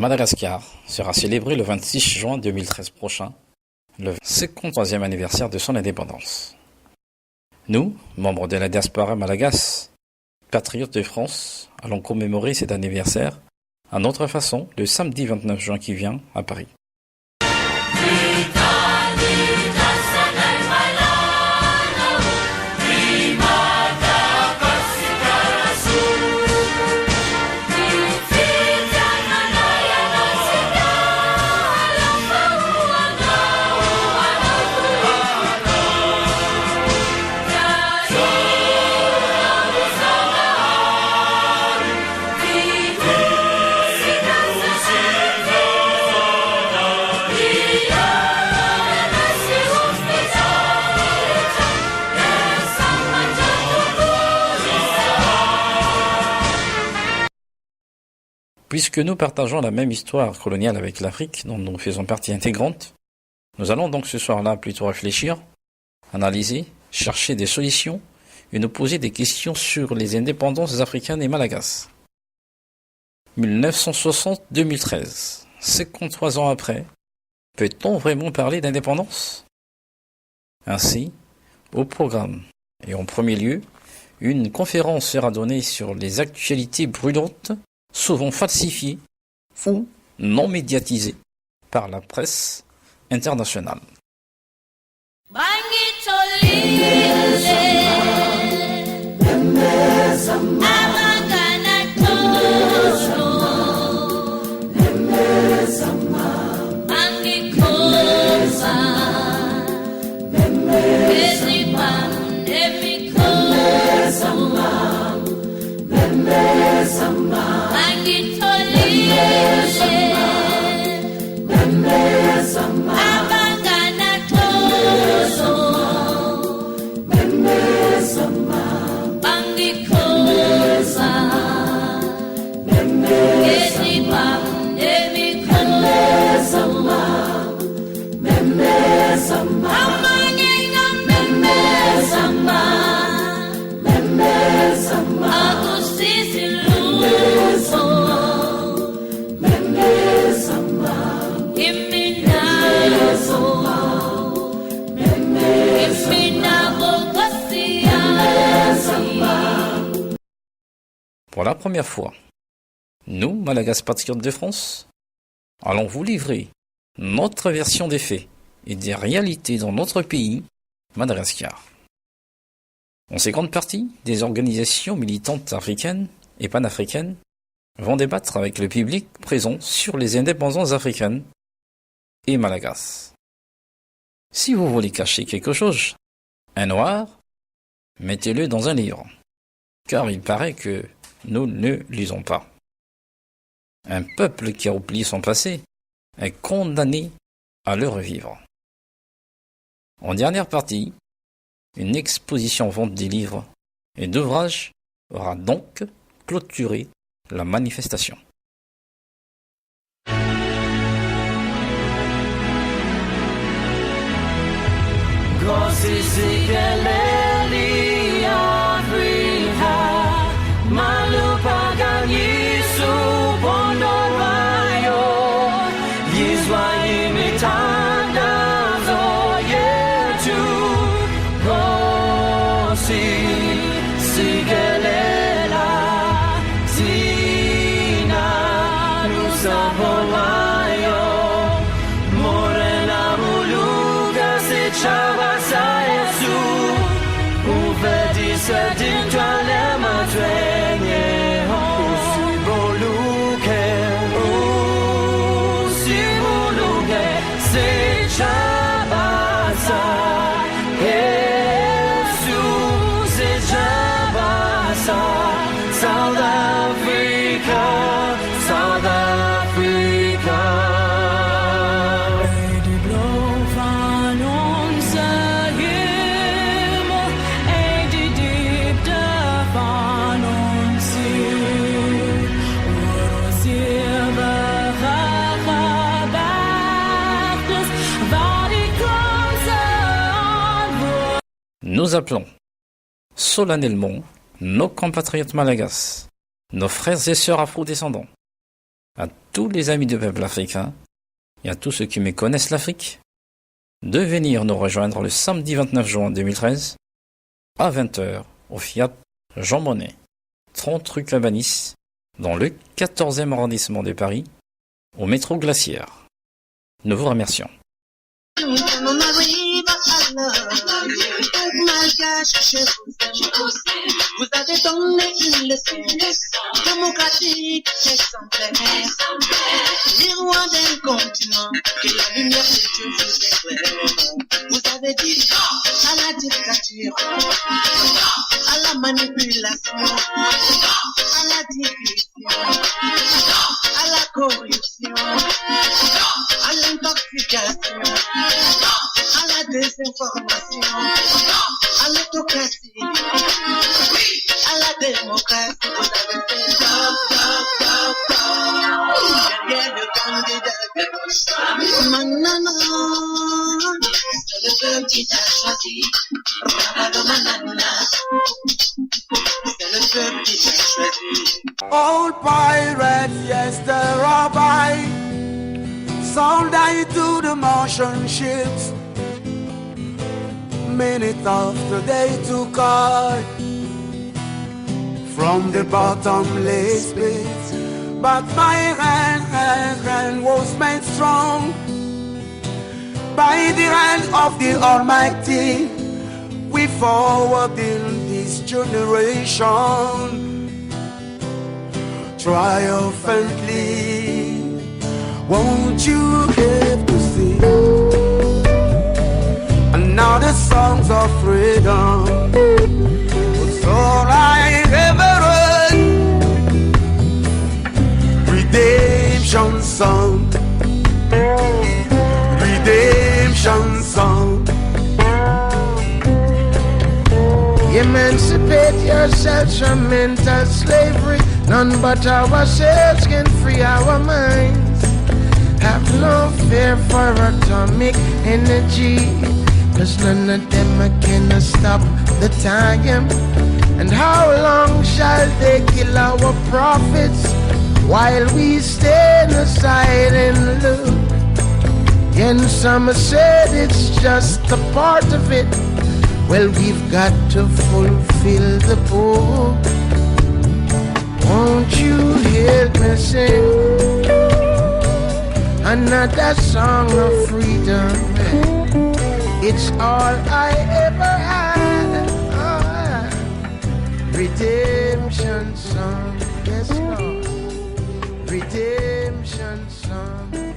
Madagascar sera célébré le 26 juin 2013 prochain, le 53e anniversaire de son indépendance. Nous, membres de la diaspora malagasy, patriotes de France, allons commémorer cet anniversaire à notre façon le samedi 29 juin qui vient à Paris. Puisque nous partageons la même histoire coloniale avec l'Afrique, dont nous faisons partie intégrante, nous allons donc ce soir-là plutôt réfléchir, analyser, chercher des solutions et nous poser des questions sur les indépendances africaines et malagasy. 1960-2013, 53 ans après, peut-on vraiment parler d'indépendance? Ainsi, au programme et en premier lieu, une conférence sera donnée sur les actualités brûlantes souvent falsifiées ou non médiatisées par la presse internationale. Pour la première fois, nous, Malagasy patriotes de France, allons vous livrer notre version des faits et des réalités dans notre pays, Madagascar. En seconde partie, des organisations militantes africaines et panafricaines vont débattre avec le public présent sur les indépendances africaines et malagasy. Si vous voulez cacher quelque chose, un noir, mettez-le dans un livre, car il paraît que nous ne lisons pas. Un peuple qui a oublié son passé est condamné à le revivre. En dernière partie, une exposition vente des livres et d'ouvrages aura donc clôturé la manifestation. Nous appelons solennellement nos compatriotes malagasy, nos frères et sœurs afro-descendants, à tous les amis du peuple africain et à tous ceux qui méconnaissent l'Afrique de venir nous rejoindre le samedi 29 juin 2013 à 20h au Fiat Jean Monnet, 30 rue Cabanis, dans le 14e arrondissement de Paris, au métro Glacière. Nous vous remercions. Vous avez donné une leçon démocratique exemplaire, miroir d'un continent que la lumière de Dieu vous éclaire. Vous avez dit non à la dictature, à la manipulation, à la division, à la corruption, à l'intoxication, à la désinformation, à l'autocratie, à la démocratie. Vous avez fait top, top, top, top, derrière le candidat de gauche. Manana, c'est le peuple qui t'a choisi. Rabado manana, c'est le peuple qui t'a choisi. Old pirates, yes, they're all right. Sold into the Martian ships. Minute after they took off from the bottomless pit. But my hand was made strong by the hand of the Almighty. We forward in this generation triumphantly. Won't you get to see another songs of freedom? It's all I ever heard. Redemption song, redemption song. Emancipate yourselves from mental slavery. None but ourselves can free our minds. Have no fear for atomic energy, 'cause none of them can stop the time. And how long shall they kill our prophets while we stand aside and look? And some said it's just a part of it. Well, we've got to fulfill the book. Won't you help me sing another song of freedom? It's all I ever had. Redemption song, yes Lord. Redemption song.